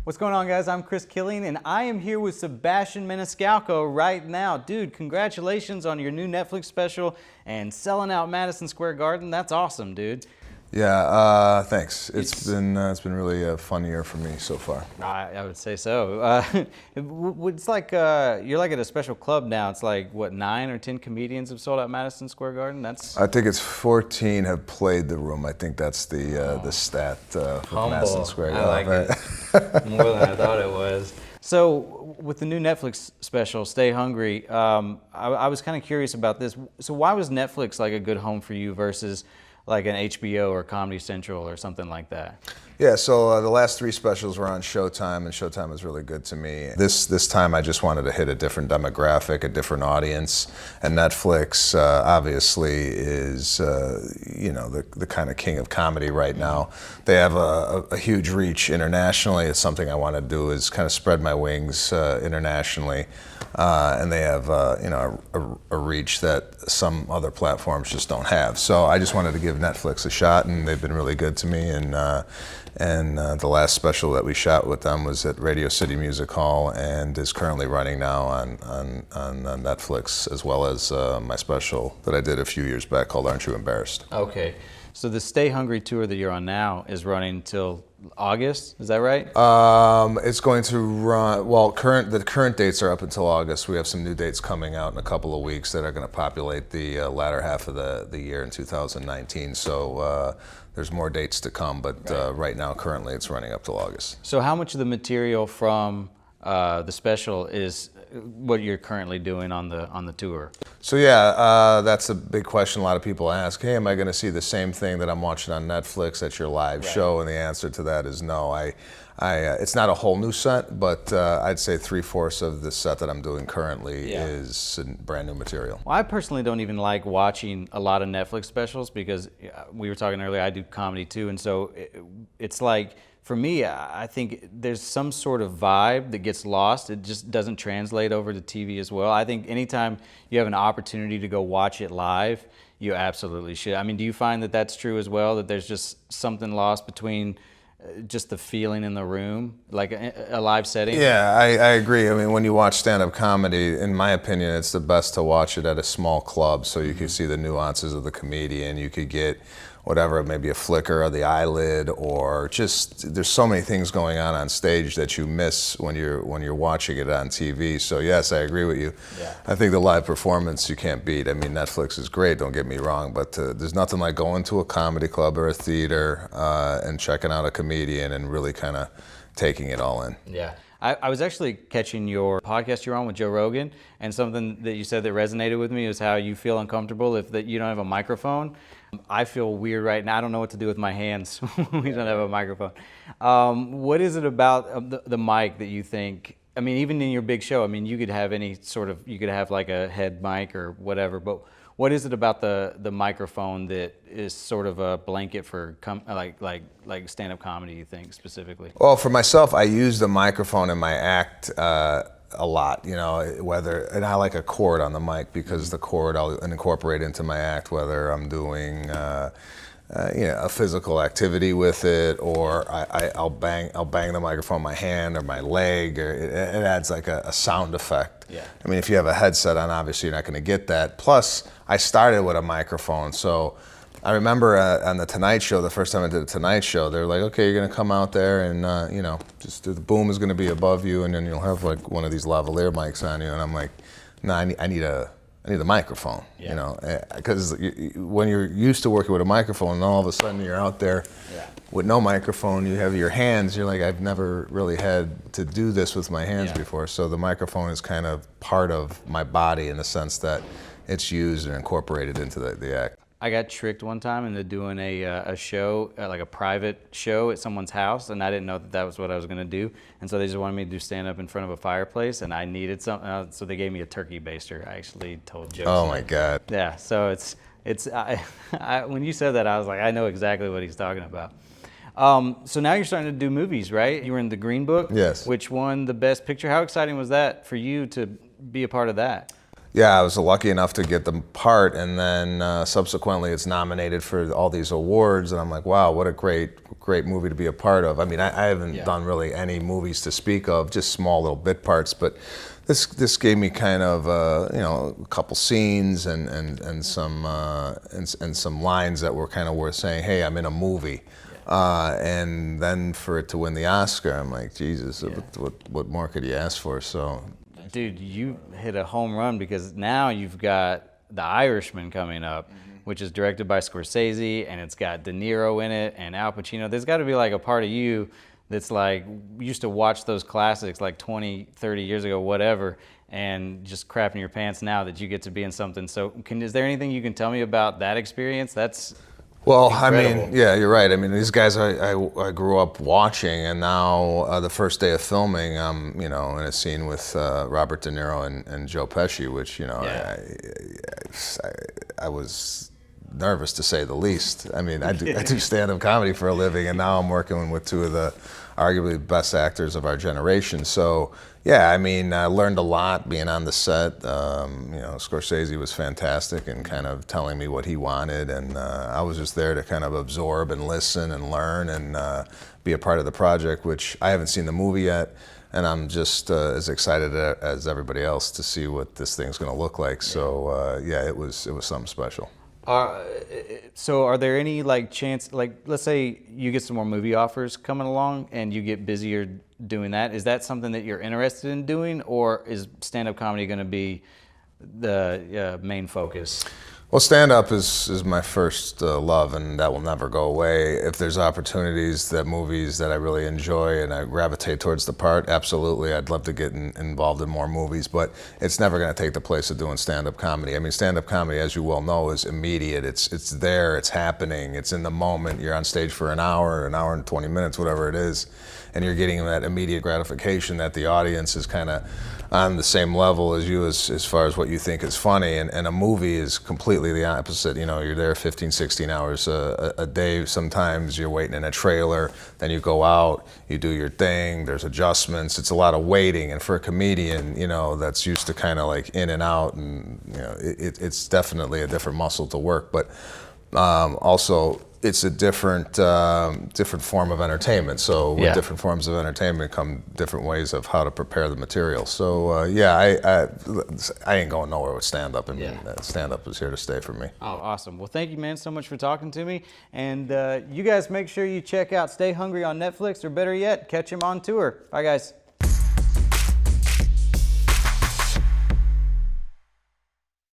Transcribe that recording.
What's going on, guys? I'm Chris Killing, and I am here with Sebastian Maniscalco right now. Dude, congratulations on your new Netflix special and selling out Madison Square Garden. That's awesome, dude. Yeah, thanks. It's been really a fun year for me so far. I would say so. It's like you're like at a special club now. It's like what, 9 or 10 comedians have sold out Madison Square Garden. I think it's 14 have played the room. I think that's the stat for Madison Square Garden. I like it more than I thought it was. So with the new Netflix special, Stay Hungry, I was kind of curious about this. So why was Netflix like a good home for you versus like an HBO or Comedy Central or something like that? Yeah, so the last 3 specials were on Showtime, and Showtime was really good to me. This time I just wanted to hit a different demographic, a different audience, and Netflix obviously is the kind of king of comedy right now. They have a huge reach internationally. It's something I want to do, is kind of spread my wings internationally, and they have a reach that some other platforms just don't have. So I just wanted to give Netflix a shot, and they've been really good to me. And the last special that we shot with them was at Radio City Music Hall and is currently running now on Netflix, as well as my special that I did a few years back called Aren't You Embarrassed? Okay, so the Stay Hungry tour that you're on now is running till August, is that right? It's going to run, well, the current dates are up until August. We have some new dates coming out in a couple of weeks that are going to populate the latter half of the year in 2019. So there's more dates to come, but right now, currently, it's running up till August. So how much of the material from the special is what you're currently doing on the tour? So yeah, that's a big question a lot of people ask. Hey, am I going to see the same thing that I'm watching on Netflix at your live show? And the answer to that is no. It's not a whole new set, but I'd say 3/4 of the set that I'm doing currently is brand new material. Well, I personally don't even like watching a lot of Netflix specials because we were talking earlier, I do comedy too, and so it's like, for me, I think there's some sort of vibe that gets lost. It just doesn't translate over to TV as well. I think anytime you have an opportunity to go watch it live, you absolutely should. I mean, do you find that that's true as well, that there's just something lost between just the feeling in the room, like a live setting? Yeah, I agree. I mean, when you watch stand-up comedy, in my opinion, it's the best to watch it at a small club so you can see the nuances of the comedian. You could get whatever, maybe a flicker of the eyelid, or just there's so many things going on stage that you miss when you're watching it on TV. So yes, I agree with you. Yeah. I think the live performance you can't beat. I mean, Netflix is great, don't get me wrong, but there's nothing like going to a comedy club or a theater and checking out a comedian and really kind of taking it all in. Yeah. I was actually catching your podcast you're on with Joe Rogan, and something that you said that resonated with me is how you feel uncomfortable if you don't have a microphone. I feel weird right now. I don't know what to do with my hands when we don't have a microphone. What is it about the mic that you think, I mean, even in your big show, I mean, you could have you could have like a head mic or whatever, but what is it about the microphone that is sort of a blanket for like stand-up comedy, you think, specifically? Well, for myself, I use the microphone in my act a lot, and I like a cord on the mic because the cord I'll incorporate into my act, whether I'm doing a physical activity with it, or I'll bang the microphone with my hand or my leg, or it adds like a sound effect. Yeah. I mean, if you have a headset on, obviously you're not going to get that. Plus, I started with a microphone, so I remember on the Tonight Show, the first time I did the Tonight Show, they were like, okay, you're going to come out there and, just the boom is going to be above you, and then you'll have like one of these lavalier mics on you. And I'm like, no, I need a microphone, because when you're used to working with a microphone and all of a sudden you're out there with no microphone, you have your hands, you're like, I've never really had to do this with my hands before. So the microphone is kind of part of my body in the sense that it's used and incorporated into the act. I got tricked one time into doing a show, like a private show at someone's house, and I didn't know that was what I was going to do. And so they just wanted me to do stand-up in front of a fireplace, and I needed something, so they gave me a turkey baster. I actually told jokes. Oh my God. Yeah, so when you said that, I was like, I know exactly what he's talking about. So now you're starting to do movies, right? You were in the Green Book, yes, which won the Best Picture. How exciting was that for you to be a part of that? Yeah, I was lucky enough to get the part, and then subsequently it's nominated for all these awards, and I'm like, wow, what a great movie to be a part of. I mean, I haven't done really any movies to speak of, just small little bit parts, but this gave me kind of a couple scenes and some lines that were kind of worth saying, hey, I'm in a movie. And then for it to win the Oscar, I'm like, Jesus, what more could you ask for? So. Dude, you hit a home run, because now you've got The Irishman coming up, which is directed by Scorsese, and it's got De Niro in it and Al Pacino. There's got to be like a part of you that's like, used to watch those classics like 20, 30 years ago, whatever, and just crapping your pants now that you get to be in something. So is there anything you can tell me about that experience? That's Well, incredible. I mean, yeah, you're right. I mean, these guys I grew up watching, and now the first day of filming, I'm in a scene with Robert De Niro and Joe Pesci, which I was nervous to say the least. I mean, I do stand-up comedy for a living, and now I'm working with two of the arguably best actors of our generation. So yeah, I mean, I learned a lot being on the set. Scorsese was fantastic and kind of telling me what he wanted, and I was just there to kind of absorb and listen and learn and be a part of the project, which I haven't seen the movie yet, and I'm just as excited as everybody else to see what this thing's going to look like. So yeah, it was something special. So are there any chance, let's say you get some more movie offers coming along and you get busier doing that, is that something that you're interested in doing, or is stand-up comedy going to be the main focus? Well, stand-up is my first love, and that will never go away. If there's opportunities, movies that I really enjoy and I gravitate towards the part, absolutely, I'd love to get involved in more movies, but it's never going to take the place of doing stand-up comedy. I mean, stand-up comedy, as you well know, is immediate. It's there, it's happening, it's in the moment. You're on stage for an hour and 20 minutes, whatever it is, and you're getting that immediate gratification that the audience is kind of on the same level as you as far as what you think is funny, and a movie is completely the opposite. You're there 15, 16 hours a day. Sometimes you're waiting in a trailer, then you go out, you do your thing, there's adjustments, it's a lot of waiting, and for a comedian, that's used to kind of like in and out, and it's definitely a different muscle to work, but also it's a different form of entertainment. So with different forms of entertainment come different ways of how to prepare the material. So I ain't going nowhere with stand-up, and stand-up is here to stay for me. Oh, awesome. Well, thank you, man, so much for talking to me. And you guys make sure you check out Stay Hungry on Netflix, or better yet, catch him on tour. Bye, guys.